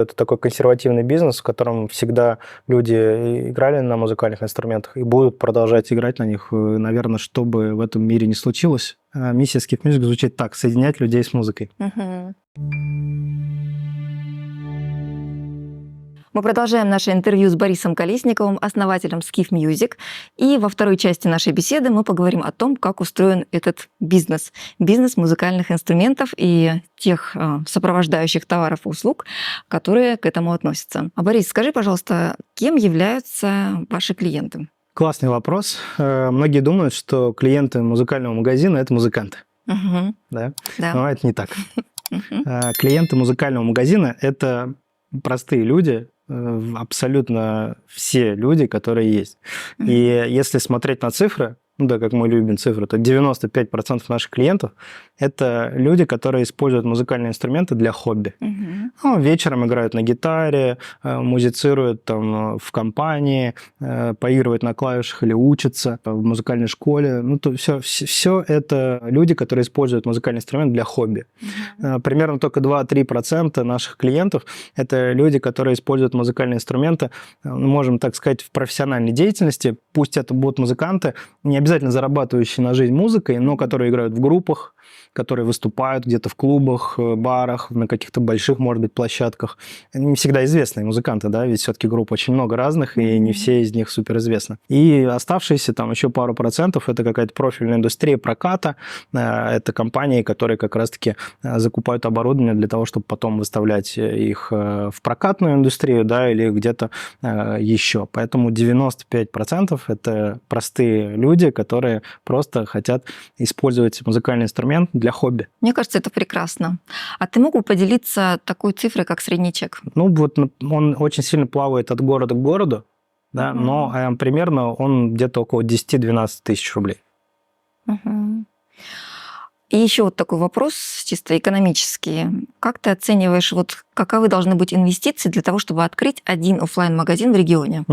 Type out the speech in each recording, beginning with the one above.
Это такой консервативный бизнес, в котором всегда люди играли на музыкальных инструментах и будут продолжать играть на них, наверное, что бы в этом мире не случилось. Миссия Skift Music звучит так: соединять людей с музыкой. Мы продолжаем наше интервью с Борисом Колесниковым, основателем Skift Music. И во второй части нашей беседы мы поговорим о том, как устроен этот бизнес. Бизнес музыкальных инструментов и тех сопровождающих товаров и услуг, которые к этому относятся. Борис, скажи, пожалуйста, кем являются ваши клиенты? Классный вопрос. Многие думают, что клиенты музыкального магазина – это музыканты. Да? Но это не так. Клиенты музыкального магазина – это простые люди, абсолютно все люди, которые есть. И если смотреть на цифры, да, как мы любим цифры, то 95% наших клиентов – это люди, которые используют музыкальные инструменты для хобби. Ну, вечером играют на гитаре, музицируют там в компании, поигрывают на клавишах или учатся в музыкальной школе. Ну, то все это люди, которые используют музыкальный инструмент для хобби. Примерно только 2-3% наших клиентов – это люди, которые используют музыкальные инструменты, можем так сказать, в профессиональной деятельности. Пусть это будут музыканты, не обязательно зарабатывающие на жизнь музыкой, но которые играют в группах, которые выступают где-то в клубах, барах, на каких-то больших, может быть, площадках. Не всегда известные музыканты, да, ведь все-таки групп очень много разных, и не все из них суперизвестны. И оставшиеся там еще пару процентов – это какая-то профильная индустрия проката. Это компании, которые как раз-таки закупают оборудование для того, чтобы потом выставлять их в прокатную индустрию, да, или где-то еще. Поэтому 95% – это простые люди, которые просто хотят использовать музыкальный инструмент для хобби. Мне кажется, это прекрасно. А ты мог бы поделиться такой цифрой, как средний чек? Ну, вот он очень сильно плавает от города к городу, да, но примерно он где-то около 10-12 тысяч рублей. И еще вот такой вопрос чисто экономический. Как ты оцениваешь, вот каковы должны быть инвестиции для того, чтобы открыть один офлайн-магазин в регионе?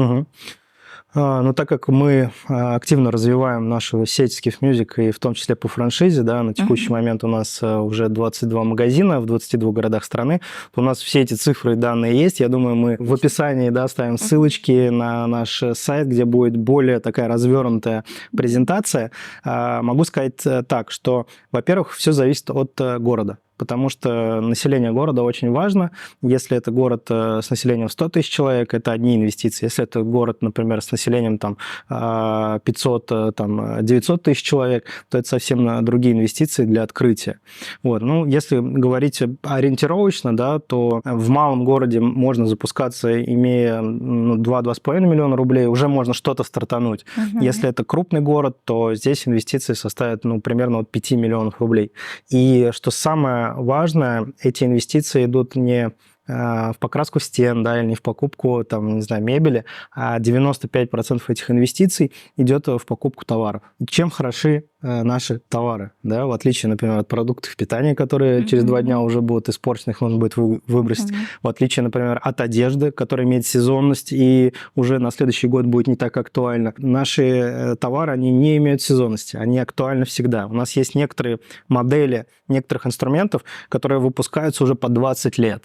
Но так как мы активно развиваем нашу сеть Skift Music, и в том числе по франшизе, да, на текущий момент у нас уже 22 магазина в 22 городах страны, то у нас все эти цифры и данные есть. Я думаю, мы в описании, да, ставим ссылочки на наш сайт, где будет более такая развернутая презентация. Могу сказать так, что, во-первых, все зависит от города. Потому что население города очень важно. Если это город с населением 100 тысяч человек, это одни инвестиции. Если это город, например, с населением там, 500-900 тысяч человек, то это совсем другие инвестиции для открытия. Вот. Ну, если говорить ориентировочно, да, то в малом городе можно запускаться, имея 2-2,5 миллиона рублей, уже можно что-то стартануть. Если это крупный город, то здесь инвестиции составят примерно от 5 миллионов рублей. И что самое важное, эти инвестиции идут не в покраску стен, да, или не в покупку, там, не знаю, мебели, а 95% этих инвестиций идет в покупку товаров. И чем хороши наши товары, да, в отличие, например, от продуктов питания, которые через 2 дня уже будут испорчены, их нужно будет выбросить, в отличие, например, от одежды, которая имеет сезонность и уже на следующий год будет не так актуальна. Наши товары, они не имеют сезонности, они актуальны всегда. У нас есть некоторые модели некоторых инструментов, которые выпускаются уже по 20 лет.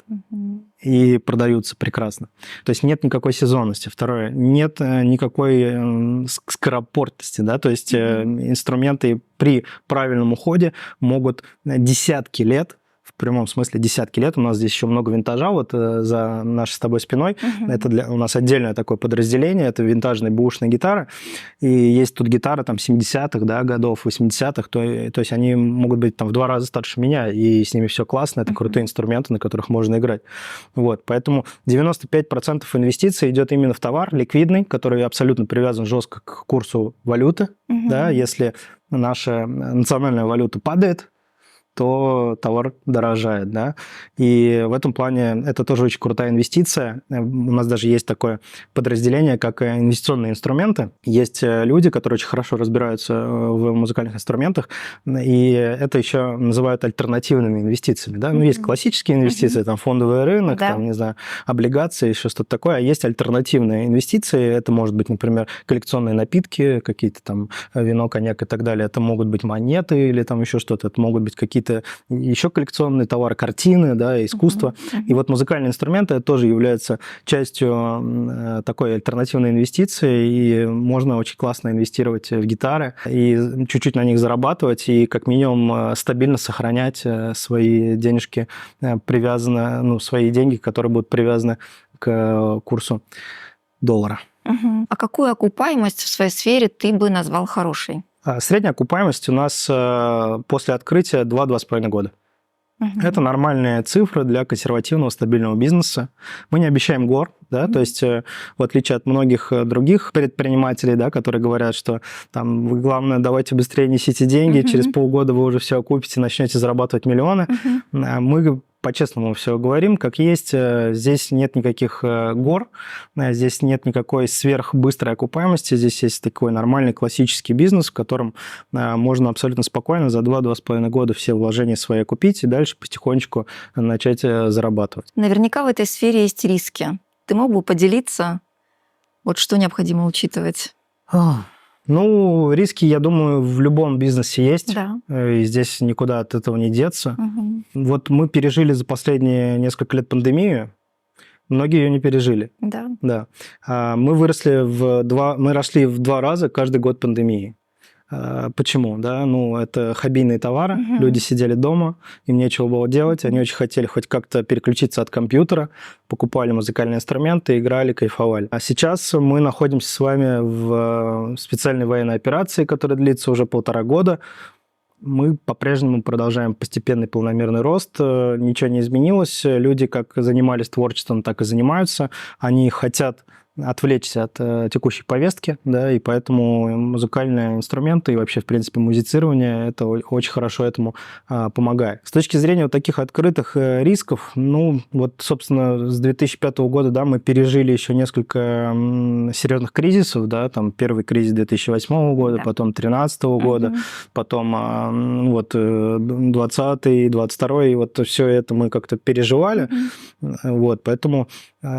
И продаются прекрасно. То есть нет никакой сезонности. Второе, нет никакой скоропортности, да, то есть инструменты при правильном уходе могут десятки лет, в прямом смысле десятки лет. У нас здесь еще много винтажа вот за нашей с тобой спиной. Это у нас отдельное такое подразделение, это винтажные бэушные гитары. И есть тут гитары там 70-х, да, годов, 80-х, то есть они могут быть там в 2 раза старше меня, и с ними все классно, это крутые инструменты, на которых можно играть. Вот, поэтому 95% инвестиций идет именно в товар ликвидный, который абсолютно привязан жестко к курсу валюты. Да, если наша национальная валюта падает, то товар дорожает, да. И в этом плане это тоже очень крутая инвестиция. У нас даже есть такое подразделение, как инвестиционные инструменты. Есть люди, которые очень хорошо разбираются в музыкальных инструментах, и это еще называют альтернативными инвестициями, да. Ну, есть классические инвестиции, там фондовый рынок, там, не знаю, облигации, еще что-то такое, а есть альтернативные инвестиции. Это может быть, например, коллекционные напитки, какие-то там вино, коньяк и так далее. Это могут быть монеты или там еще что-то. Это могут быть какие-то какие-то еще коллекционные товары, картины, да, искусство. И вот музыкальные инструменты тоже являются частью такой альтернативной инвестиции, и можно очень классно инвестировать в гитары и чуть-чуть на них зарабатывать, и как минимум стабильно сохранять свои денежки, свои деньги, которые будут привязаны к курсу доллара. А какую окупаемость в своей сфере ты бы назвал хорошей? Средняя окупаемость у нас после открытия 2-2,5 года. Это нормальные цифры для консервативного, стабильного бизнеса. Мы не обещаем гор, да, то есть в отличие от многих других предпринимателей, да, которые говорят, что там вы, главное, давайте быстрее несите деньги, через полгода вы уже все окупите, начнете зарабатывать миллионы. Мы по-честному все говорим, как есть. Здесь нет никаких гор, здесь нет никакой сверхбыстрой окупаемости, здесь есть такой нормальный классический бизнес, в котором можно абсолютно спокойно за 2-2,5 года все вложения свои окупить и дальше потихонечку начать зарабатывать. Наверняка в этой сфере есть риски. Ты мог бы поделиться, вот что необходимо учитывать? Ну, риски, я думаю, в любом бизнесе есть, Да. И здесь никуда от этого не деться. Вот мы пережили за последние несколько лет пандемию, многие ее не пережили. Да. Да. Мы росли в 2 раза каждый год пандемии. Почему? Да? Ну, это хоббийные товары, люди сидели дома, им нечего было делать, они очень хотели хоть как-то переключиться от компьютера, покупали музыкальные инструменты, играли, кайфовали. А сейчас мы находимся с вами в специальной военной операции, которая длится уже 1,5 года. Мы по-прежнему продолжаем постепенный планомерный рост, ничего не изменилось. Люди как занимались творчеством, так и занимаются. Они хотят отвлечься от текущей повестки, да, и поэтому музыкальные инструменты и вообще, в принципе, музицирование это очень хорошо этому помогает. С точки зрения вот таких открытых рисков, ну, вот, собственно, с 2005 года, да, мы пережили еще несколько серьезных кризисов, да, там первый кризис 2008 года, Да. потом 2013 года, потом вот 20-й, 22-й, вот все это мы как-то переживали, вот, поэтому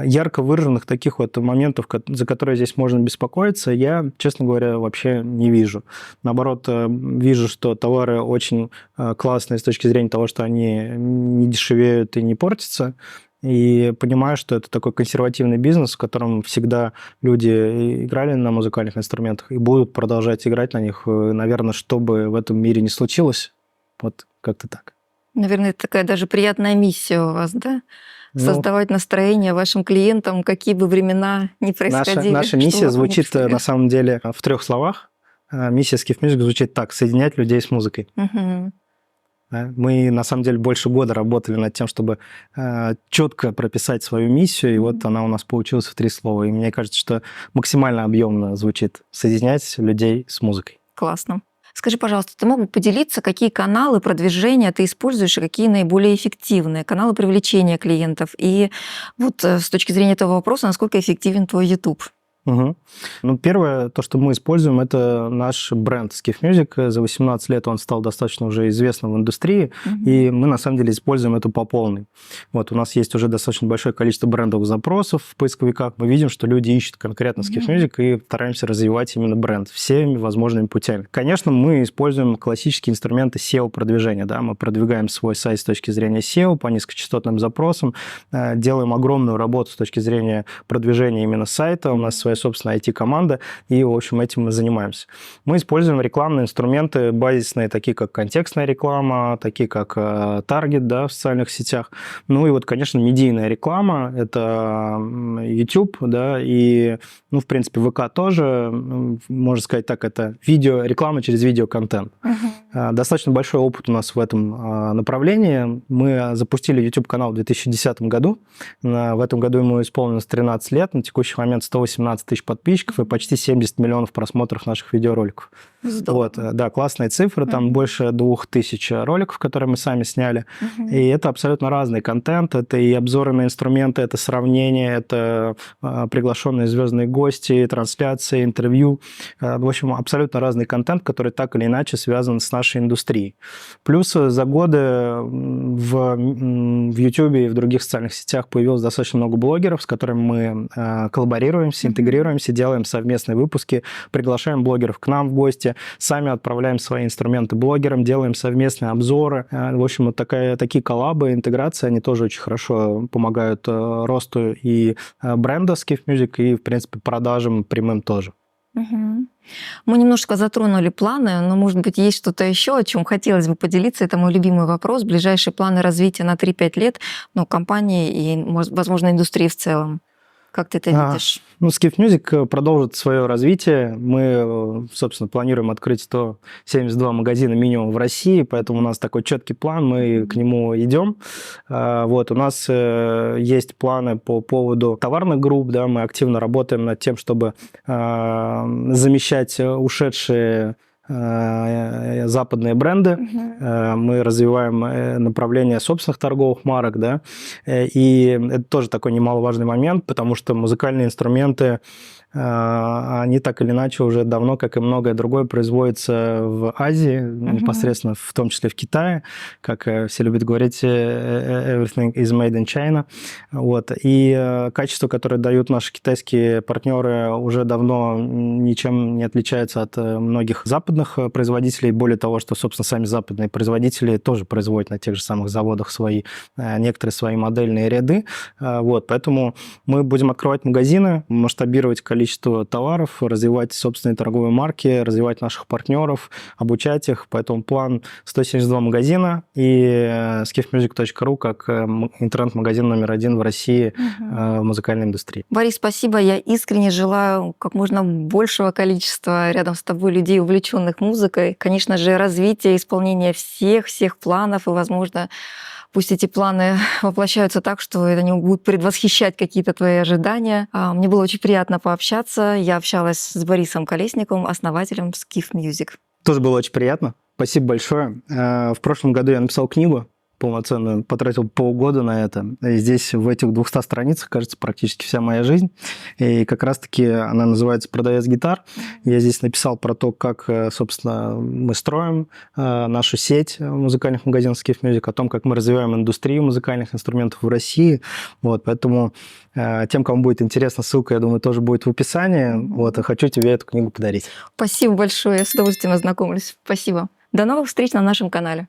ярко выраженных таких вот моментов, за которые здесь можно беспокоиться, я, честно говоря, вообще не вижу. Наоборот, вижу, что товары очень классные с точки зрения того, что они не дешевеют и не портятся, и понимаю, что это такой консервативный бизнес, в котором всегда люди играли на музыкальных инструментах и будут продолжать играть на них, наверное, что бы в этом мире ни случилось. Вот как-то так. Наверное, это такая даже приятная миссия у вас, да? Создавать настроение вашим клиентам, какие бы времена ни происходили. Наша миссия звучит на самом деле в 3 словах. Миссия Skiff Music звучит так: соединять людей с музыкой. Мы на самом деле больше года работали над тем, чтобы четко прописать свою миссию, и вот она у нас получилась в 3 слова. И мне кажется, что максимально объемно звучит: соединять людей с музыкой. Классно. Скажи, пожалуйста, ты мог бы поделиться, какие каналы продвижения ты используешь и какие наиболее эффективные каналы привлечения клиентов? И вот с точки зрения этого вопроса, насколько эффективен твой YouTube? Ну, первое, то, что мы используем, это наш бренд Skiff Music. За 18 лет он стал достаточно уже известным в индустрии, и мы, на самом деле, используем это по полной. Вот, у нас есть уже достаточно большое количество брендовых запросов в поисковиках. Мы видим, что люди ищут конкретно Skiff Music, и стараемся развивать именно бренд всеми возможными путями. Конечно, мы используем классические инструменты SEO-продвижения. Да? Мы продвигаем свой сайт с точки зрения SEO по низкочастотным запросам, делаем огромную работу с точки зрения продвижения именно сайта. У нас своя собственная IT-команда, и, в общем, этим мы занимаемся. Мы используем рекламные инструменты базисные, такие как контекстная реклама, такие как таргет, да, в социальных сетях. Ну и вот, конечно, медийная реклама, это YouTube, да, и, ну, в принципе, ВК тоже, можно сказать так, это реклама через видеоконтент. Достаточно большой опыт у нас в этом направлении. Мы запустили YouTube-канал в 2010 году. В этом году ему исполнилось 13 лет. На текущий момент 118 тысяч подписчиков и почти 70 миллионов просмотров наших видеороликов. Здорово. Вот, да, классные цифры. Там больше 2000 роликов, которые мы сами сняли. И это абсолютно разный контент. Это и обзоры на инструменты, это сравнения, это приглашенные звездные гости, трансляции, интервью. В общем, абсолютно разный контент, который так или иначе связан с нашей нашей индустрии. Плюс за годы в YouTube и в других социальных сетях появилось достаточно много блогеров, с которыми мы коллаборируемся, интегрируемся, делаем совместные выпуски, приглашаем блогеров к нам в гости, сами отправляем свои инструменты блогерам, делаем совместные обзоры. В общем, вот такие коллабы, интеграции, они тоже очень хорошо помогают росту и бренда Skiff Music, и, в принципе, продажам прямым тоже. Мгм. Мы немножко затронули планы, но, может быть, есть что-то еще, о чем хотелось бы поделиться. Это мой любимый вопрос. Ближайшие планы развития на 3-5 лет, компании и, возможно, индустрии в целом. Как ты это видишь? Skiff Music продолжит свое развитие. Мы, собственно, планируем открыть 172 магазина минимум в России, поэтому у нас такой четкий план, мы к нему идем. Вот, у нас есть планы по поводу товарных групп, да, мы активно работаем над тем, чтобы замещать ушедшие западные бренды, мы развиваем направление собственных торговых марок, да, и это тоже такой немаловажный момент, потому что музыкальные инструменты, они так или иначе уже давно, как и многое другое, производятся в Азии, непосредственно, в том числе в Китае, как все любят говорить, everything is made in China. Вот. И качество, которое дают наши китайские партнеры, уже давно ничем не отличается от многих западных производителей. Более того, что, собственно, сами западные производители тоже производят на тех же самых заводах некоторые свои модельные ряды. Вот. Поэтому мы будем открывать магазины, масштабировать количество товаров, развивать собственные торговые марки, развивать наших партнеров, обучать их. Поэтому план 172 магазина и skiffmusic.ru как интернет-магазин номер 1 в России в музыкальной индустрии. Борис, спасибо. Я искренне желаю как можно большего количества рядом с тобой людей, увлеченных музыкой. Конечно же, развитие, исполнение всех планов и, возможно, пусть эти планы воплощаются так, что это не будут предвосхищать какие-то твои ожидания. Мне было очень приятно пообщаться. Я общалась с Борисом Колесниковым, основателем Skiff Music. Тоже было очень приятно. Спасибо большое. В прошлом году я написал книгу полноценную, потратил полгода на это. И здесь в этих 200 страницах, кажется, практически вся моя жизнь. И как раз-таки она называется «Продавец гитар». Я здесь написал про то, как, собственно, мы строим нашу сеть музыкальных магазинов Skiff Music, о том, как мы развиваем индустрию музыкальных инструментов в России. Вот, поэтому тем, кому будет интересно, ссылка, я думаю, тоже будет в описании. Вот, и хочу тебе эту книгу подарить. Спасибо большое, я с удовольствием ознакомлюсь. Спасибо. До новых встреч на нашем канале.